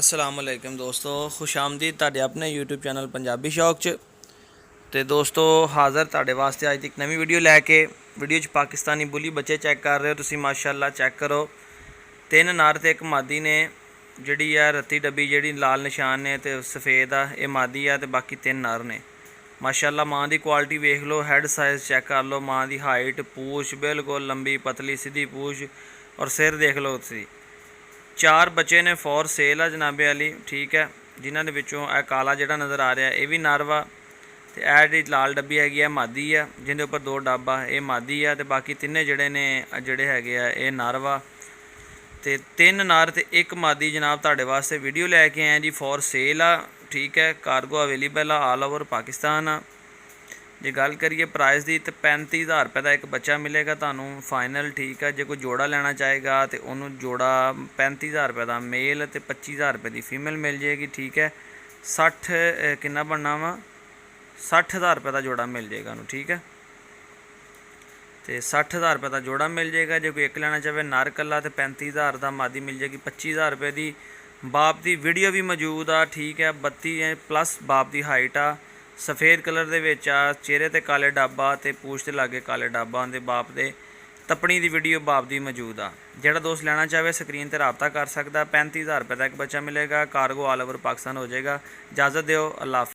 अस्सलाम वालेकुम दोस्तों, खुश आमदीद तुहाडे अपने यूट्यूब चैनल पंजाबी शौक च। तो दोस्तों हाज़र तुहाडे वास्ते अज एक नवी वीडियो लैके वीडियो च पाकिस्तानी बुली बच्चे चैक कर रहे हो तुसीं माशाअल्लाह चैक करो। 3 नर ते एक मादी ने, जिहड़ी है रत्ती डब्बी जिहड़ी लाल निशान ने ते सफ़ेद आ ये मादी आ ते बाकी 3 नर ने। माशाअल्लाह मां दी क्वालिटी वेख लो, हैड साइज़ चैक कर लो, मां दी हाइट, पूछ बिल्कुल लंबी पतली सीधी पूछ और सिर देख लो तुसीं। 4 बच्चे ने फॉर सेल आ जनाबे वाली, ठीक है, जिन्हों के विचों यह काला जिहड़ा नज़र आ रहा है ये भी नर वा, तो यह जी लाल डब्बी हैगी है मादी है, जिंदे उपर 2 डब आ ये मादी है, तो बाकी तिन्ने जिहड़े ने जिहड़े हैगे आ ये नर वा। तो 3 नर ते 1 मादी जनाब तुहाडे वास्ते वीडियो लैके आए जी, फॉर सेल आ, ठीक है, कार्गो अवेलेबल आ ऑल ओवर पाकिस्तान आ। जे गल करिए प्राइस की तो 35,000 रुपये का एक बच्चा मिलेगा तुहानू फाइनल, ठीक है। जो कोई जोड़ा लेना चाहेगा तो उन्होंने जोड़ा 35,000 रुपये का मेल तो 25,000 रुपये की फीमेल मिल जाएगी, ठीक है। 60 कितना बनना वा 60,000 रुपये का जोड़ा मिल जाएगा उन्होंने, ठीक है। तो 60,000 रुपये का जोड़ा मिल जाएगा। जो कोई एक लेना चाहे नर कला तो 35,000 का, मादी मिल जाएगी 25,000 रुपये की। बाप की वीडियो भी मौजूद आ, ठीक है, 32+ बाप की हाइट आ, सफ़ेद कलर के विच आ, चेहरे ते काले डब्बा ते पूछ ते लागे काले डब्बा आंदे बाप दे। तपनी की वीडियो बाप की मौजूद आ। जिहड़ा दोस्त लेना चाहे स्क्रीन पर रबता कर सकता। 35,000 रुपये का एक बच्चा मिलेगा, कार्गो ऑल ओवर पाकिस्तान हो जाएगा। इजाज़त दिओ, अल्लाह हाफ़िज़।